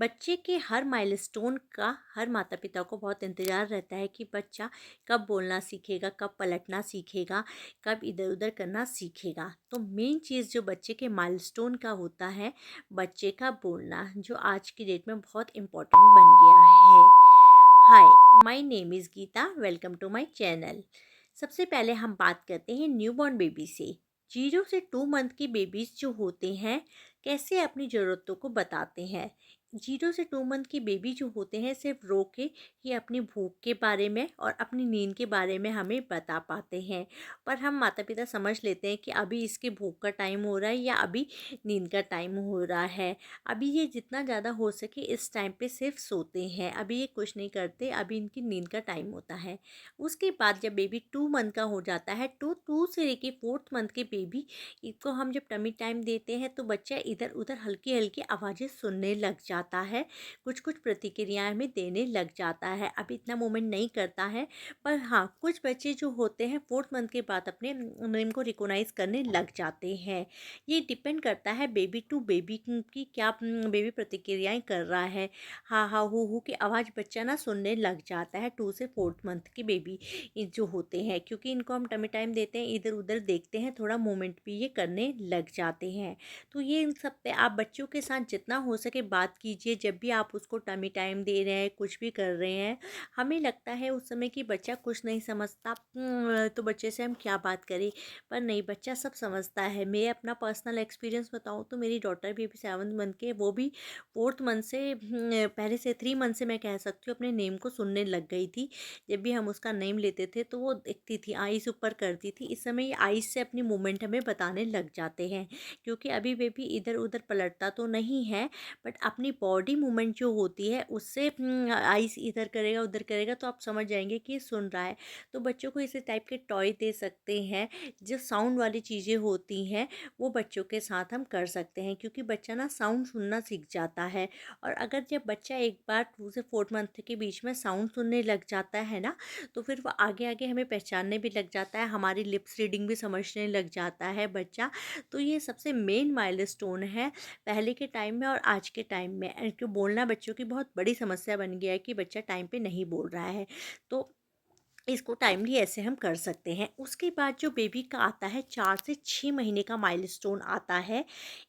बच्चे के हर माइलस्टोन का हर माता पिता को बहुत इंतज़ार रहता है कि बच्चा कब बोलना सीखेगा, कब पलटना सीखेगा, कब इधर उधर करना सीखेगा। तो मेन चीज़ जो बच्चे के माइलस्टोन का होता है, बच्चे का बोलना, जो आज की डेट में बहुत इम्पोर्टेंट बन गया है। Hi, my name is Geeta, welcome to my channel. सबसे पहले हम बात करते हैं न्यूबॉर्न बेबी से। 0 से 2 मंथ की बेबीज़ जो होते हैं, कैसे अपनी ज़रूरतों को बताते हैं। 0 से 2 मंथ की बेबी जो होते हैं, सिर्फ रो के ही अपनी भूख के बारे में और अपनी नींद के बारे में हमें बता पाते हैं। पर हम माता पिता समझ लेते हैं कि अभी इसके भूख का टाइम हो रहा है या अभी नींद का टाइम हो रहा है। अभी ये जितना ज़्यादा हो सके इस टाइम पे सिर्फ सोते हैं, अभी ये कुछ नहीं करते, अभी इनकी नींद का टाइम होता है। उसके बाद जब बेबी 2 मंथ का हो जाता है, 2 से लेके 4th मंथ के बेबी इसको हम जब टमी टाइम देते हैं तो बच्चा इधर उधर हल्की हल्की आवाज़ें सुनने लग जाता है, कुछ कुछ प्रतिक्रियाएं में देने लग जाता है। अभी इतना मूवमेंट नहीं करता है, पर हाँ कुछ बच्चे जो होते हैं 4th मंथ के बाद अपने नेम को रिकोनाइज करने लग जाते हैं। ये डिपेंड करता है बेबी टू बेबी की क्या बेबी प्रतिक्रियाएं कर रहा है। हाँ हाँ हु की आवाज़ बच्चा ना सुनने लग जाता है 2 से 4th मंथ के बेबी जो होते हैं, क्योंकि इनको हम टमी टाइम देते हैं, इधर उधर देखते हैं, थोड़ा मूवमेंट भी ये करने लग जाते हैं। तो ये इन सब पे आप बच्चों के साथ जितना हो सके बात कीजिए। जब भी आप उसको टमी टाइम दे रहे हैं, कुछ भी कर रहे हैं, हमें लगता है उस समय कि बच्चा कुछ नहीं समझता, तो बच्चे से हम क्या बात करें। पर नहीं, बच्चा सब समझता है। मैं अपना पर्सनल एक्सपीरियंस बताऊँ तो मेरी डॉटर भी अभी 7 मंथ की है, वो भी 4th मंथ से पहले से 3 मंथ से मैं कह सकती हूँ अपने नेम को सुनने लग गई थी। जब भी हम उसका नेम लेते थे तो वो दिखती थी, आइज़ ऊपर करती थी। इस समय ये आइज़ से अपनी मूवमेंट हमें बताने लग जाते हैं, क्योंकि अभी बेबी इधर उधर पलटता तो नहीं है, बट अपनी बॉडी मूवमेंट जो होती है उससे आइज़ इधर करेगा उधर करेगा तो आप समझ जाएंगे कि ये सुन रहा है। तो बच्चों को इसी टाइप के टॉय दे सकते हैं, जो साउंड वाली चीज़ें होती हैं वो बच्चों के साथ हम कर सकते हैं, क्योंकि बच्चा ना साउंड सुनना सीख जाता है। और अगर जब बच्चा एक बार 2 से 4 मंथ के बीच में साउंड सुनने लग जाता है ना, तो फिर वो आगे आगे हमें पहचानने भी लग जाता है, हमारी लिप्स रीडिंग भी समझने लग जाता है बच्चा। तो ये सबसे मेन माइलस्टोन है पहले के टाइम में और आज के टाइम में। क्योंकि बोलना बच्चों की बहुत बड़ी समस्या बन गया है कि बच्चा टाइम पे नहीं बोल रहा है, तो इसको टाइमली ऐसे हम कर सकते हैं। उसके बाद जो बेबी का आता है 4 से 6 महीने का माइलस्टोन आता है।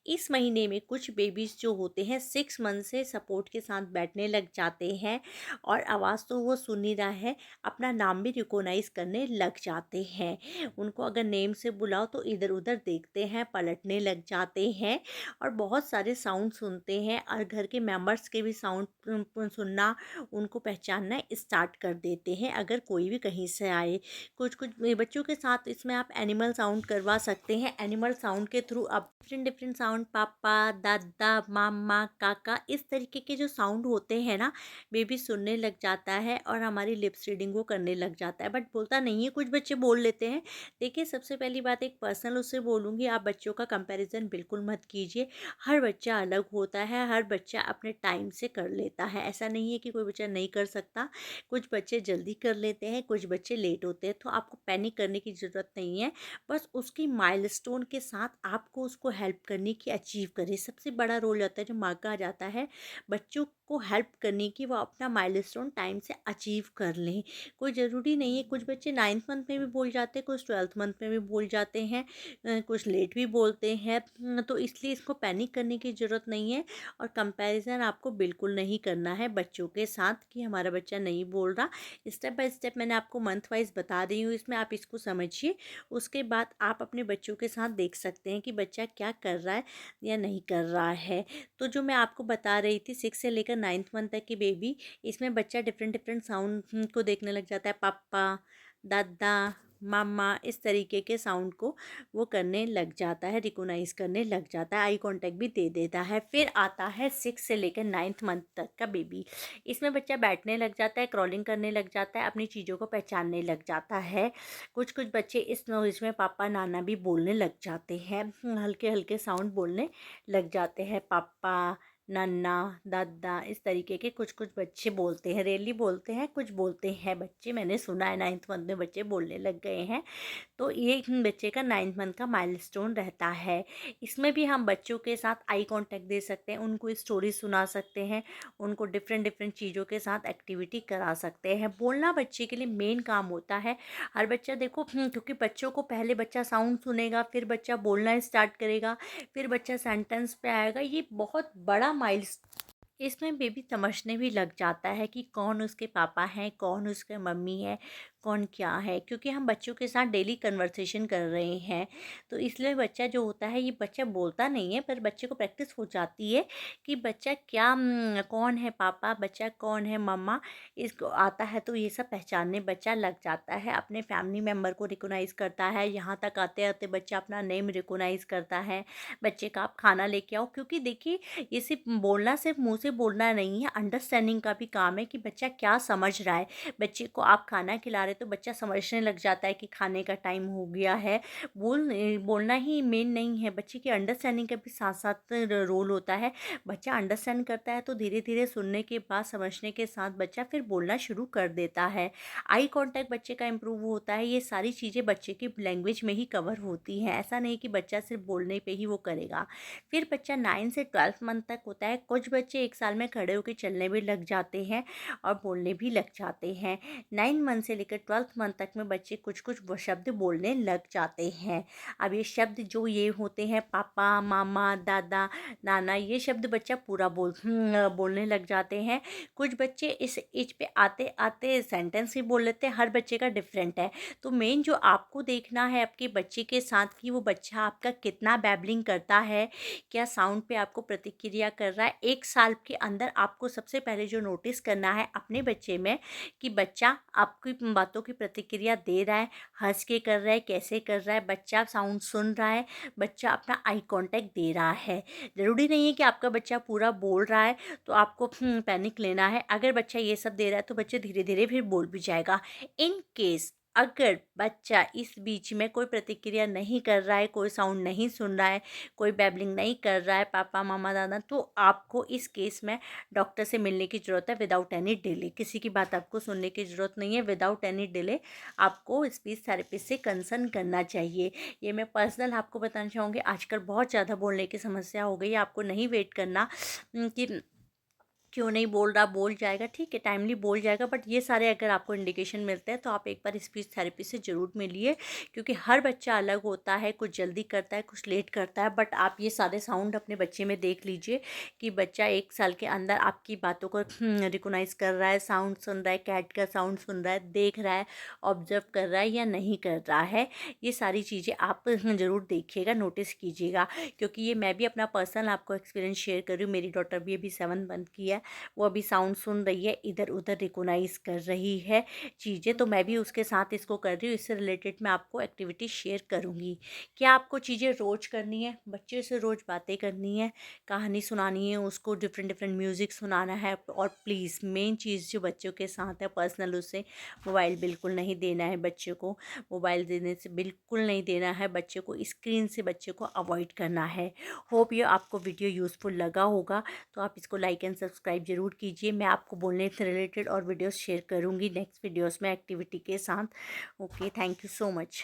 इस महीने में कुछ बेबीज़ जो होते हैं 6 मंथ से सपोर्ट के साथ बैठने लग जाते हैं, और आवाज़ तो वो सुन ही रहा है, अपना नाम भी रिकॉग्नाइज करने लग जाते हैं। उनको अगर नेम से बुलाओ तो इधर उधर देखते हैं, पलटने लग जाते हैं, और बहुत सारे साउंड सुनते हैं, और घर के मेंबर्स के भी साउंड सुनना, उनको पहचानना स्टार्ट कर देते हैं अगर कोई भी कहीं से आए। कुछ कुछ बच्चों के साथ इसमें आप एनिमल साउंड करवा सकते हैं। एनिमल साउंड के थ्रू आप डिफरेंट डिफरेंट साउंड, पापा, दादा, मामा, काका, इस तरीके के जो साउंड होते हैं ना, बेबी सुनने लग जाता है और हमारी लिप्स रीडिंग वो करने लग जाता है, बट बोलता नहीं है। कुछ बच्चे बोल लेते हैं। देखिए, सबसे पहली बात एक पर्सनल उससे बोलूँगी, आप बच्चों का कंपैरिजन बिल्कुल मत कीजिए। हर बच्चा अलग होता है, हर बच्चा अपने टाइम से कर लेता है। ऐसा नहीं है कि कोई बच्चा नहीं कर सकता। कुछ बच्चे जल्दी कर लेते हैं, कुछ बच्चे लेट होते हैं, तो आपको पैनिक करने की ज़रूरत नहीं है। बस उसकी माइलस्टोन के साथ आपको उसको हेल्प करने की अचीव करें। सबसे बड़ा रोल होता है जो माँ का आ जाता है, बच्चों को हेल्प करने की, वो अपना माइलस्टोन टाइम से अचीव कर लें। कोई ज़रूरी नहीं है, कुछ बच्चे 9th मंथ में भी बोल जाते हैं, कुछ 12th मंथ में भी बोल जाते हैं, कुछ लेट भी बोलते हैं। तो इसलिए इसको पैनिक करने की ज़रूरत नहीं है, और कंपैरिजन आपको बिल्कुल नहीं करना है बच्चों के साथ कि हमारा बच्चा नहीं बोल रहा। स्टेप बाय स्टेप मैंने आपको मंथ वाइज बता रही हूँ, इसमें आप इसको समझिए। उसके बाद आप अपने बच्चों के साथ देख सकते हैं कि बच्चा क्या कर रहा है या नहीं कर रहा है। तो जो मैं आपको बता रही थी 6 से लेकर 9th मंथ तक की बेबी, इसमें बच्चा डिफरेंट डिफरेंट साउंड को देखने लग जाता है, पापा, दादा, मामा, इस तरीके के साउंड को वो करने लग जाता है, रिकोनाइज करने लग जाता है, आई कांटेक्ट भी दे देता है। फिर आता है 6 से लेकर 9th मंथ तक का बेबी। इसमें बच्चा बैठने लग जाता है, क्रॉलिंग करने लग जाता है, अपनी चीज़ों को पहचानने लग जाता है। कुछ कुछ बच्चे इस नॉइज में पापा नाना भी बोलने लग जाते हैं, हल्के हल्के साउंड बोलने लग जाते हैं, पापा, नन्ना, दादा, इस तरीके के कुछ कुछ बच्चे बोलते हैं। रेयरली बोलते हैं, कुछ बोलते हैं बच्चे, मैंने सुना है 9th मंथ में बच्चे बोलने लग गए हैं। तो ये बच्चे का 9th मंथ का माइलस्टोन रहता है। इसमें भी हम बच्चों के साथ आई कांटेक्ट दे सकते हैं, उनको स्टोरी सुना सकते हैं, उनको डिफरेंट डिफरेंट चीज़ों के साथ एक्टिविटी करा सकते हैं। बोलना बच्चे के लिए मेन काम होता है। हर बच्चा देखो, क्योंकि बच्चों को पहले बच्चा साउंड सुनेगा, फिर बच्चा बोलना स्टार्ट करेगा, फिर बच्चा सेंटेंस पे आएगा। ये बहुत बड़ा माइल्स इसमें बेबी समझने भी लग जाता है कि कौन उसके पापा हैं, कौन उसके मम्मी है, कौन क्या है, क्योंकि हम बच्चों के साथ डेली कन्वर्सेशन कर रहे हैं। तो इसलिए बच्चा जो होता है, ये बच्चा बोलता नहीं है, पर बच्चे को प्रैक्टिस हो जाती है कि बच्चा क्या कौन है पापा, बच्चा कौन है मम्मा, इसको आता है तो ये सब पहचानने बच्चा लग जाता है। अपने फैमिली मेम्बर को रिकोनाइज़ करता है। यहाँ तक आते आते बच्चा अपना नेम रिकोनाइज़ करता है। बच्चे का आप खाना लेके आओ, क्योंकि देखिए ये सिर्फ मुंह से बोलना नहीं है, अंडरस्टैंडिंग का भी काम है कि बच्चा क्या समझ रहा है। बच्चे को आप खाना खिला रहे तो बच्चा समझने लग जाता है कि खाने का टाइम हो गया है। बोलना ही मेन नहीं है, बच्चे की अंडरस्टैंडिंग का भी साथ साथ रोल होता है। बच्चा अंडरस्टैंड करता है तो धीरे धीरे सुनने के बाद, समझने के साथ बच्चा फिर बोलना शुरू कर देता है। आई कांटेक्ट बच्चे का इम्प्रूव होता है। ये सारी चीज़ें बच्चे की लैंग्वेज में ही कवर होती हैं। ऐसा नहीं कि बच्चा सिर्फ बोलने पे ही वो करेगा। फिर बच्चा 9 से 12 मंथ तक होता है। कुछ बच्चे 1 साल में खड़े होकर चलने भी लग जाते हैं और बोलने भी लग जाते हैं। 9 मंथ से लेकर 12 मंथ तक में बच्चे कुछ कुछ वो शब्द बोलने लग जाते हैं। अब ये शब्द जो ये होते हैं, पापा, मामा, दादा, नाना, ये शब्द बच्चा पूरा बोलने लग जाते हैं। कुछ बच्चे इस एज पे आते आते सेंटेंस ही बोल लेते हैं। हर बच्चे का डिफरेंट है। तो मेन जो आपको देखना है आपके बच्चे के साथ, कि वो बच्चा आपका कितना बैबलिंग करता है, क्या साउंड पे आपको प्रतिक्रिया कर रहा है। 1 साल के अंदर आपको सबसे पहले जो नोटिस करना है अपने बच्चे में, कि बच्चा आपकी बातों की प्रतिक्रिया दे रहा है, हंस के कर रहा है, कैसे कर रहा है, बच्चा साउंड सुन रहा है, बच्चा अपना आई कांटेक्ट दे रहा है। ज़रूरी नहीं है कि आपका बच्चा पूरा बोल रहा है तो आपको पैनिक लेना है। अगर बच्चा ये सब दे रहा है तो बच्चे धीरे धीरे फिर बोल भी जाएगा। इन केस अगर बच्चा इस बीच में कोई प्रतिक्रिया नहीं कर रहा है, कोई साउंड नहीं सुन रहा है, कोई बैबलिंग नहीं कर रहा है, पापा, मामा, दादा, तो आपको इस केस में डॉक्टर से मिलने की ज़रूरत है विदाउट एनी डिले। किसी की बात आपको सुनने की ज़रूरत नहीं है। विदाउट एनी डिले आपको स्पीच थेरेपिस्ट से कंसर्न करना चाहिए। ये मैं पर्सनल आपको बताना चाहूँगी। आजकल बहुत ज़्यादा बोलने की समस्या हो गई है। आपको नहीं वेट करना कि क्यों नहीं बोल रहा, बोल जाएगा, ठीक है, टाइमली बोल जाएगा। बट ये सारे अगर आपको इंडिकेशन मिलते हैं तो आप एक बार स्पीच थेरेपी से ज़रूर मिलिए, क्योंकि हर बच्चा अलग होता है। कुछ जल्दी करता है, कुछ लेट करता है। बट आप ये सारे साउंड अपने बच्चे में देख लीजिए कि बच्चा 1 साल के अंदर आपकी बातों को रिकोनाइज़ कर रहा है, साउंड सुन रहा है, कैट का साउंड सुन रहा है, देख रहा है, ऑब्जर्व कर रहा है या नहीं कर रहा है। ये सारी चीज़ें आप ज़रूर देखिएगा, नोटिस कीजिएगा, क्योंकि ये मैं भी अपना पर्सनल आपको एक्सपीरियंस शेयर कर रही हूँ। मेरी डॉटर भी अभी 7 मंथ की है। वो अभी साउंड सुन रही है, इधर उधर रिकोनाइज़ कर रही है चीज़ें। तो मैं भी उसके साथ इसको कर रही हूँ। इससे रिलेटेड मैं आपको एक्टिविटी शेयर करूँगी। क्या आपको चीज़ें रोज़ करनी है, बच्चे से रोज़ बातें करनी है, कहानी सुनानी है, उसको डिफरेंट डिफरेंट म्यूज़िक सुनाना है। और प्लीज़ मेन चीज़ जो बच्चों के साथ है, पर्सनल, उसे मोबाइल बिल्कुल नहीं देना है। बच्चे को मोबाइल देने से बिल्कुल नहीं देना है। बच्चे को स्क्रीन से बच्चे को अवॉइड करना है। होप ये आपको वीडियो यूज़फुल लगा होगा, तो आप इसको लाइक एंड सब्सक्राइब ज़रूर कीजिए। मैं आपको बोलने से रिलेटेड और वीडियोस शेयर करूँगी नेक्स्ट वीडियोस में एक्टिविटी के साथ। Okay, thank you so much.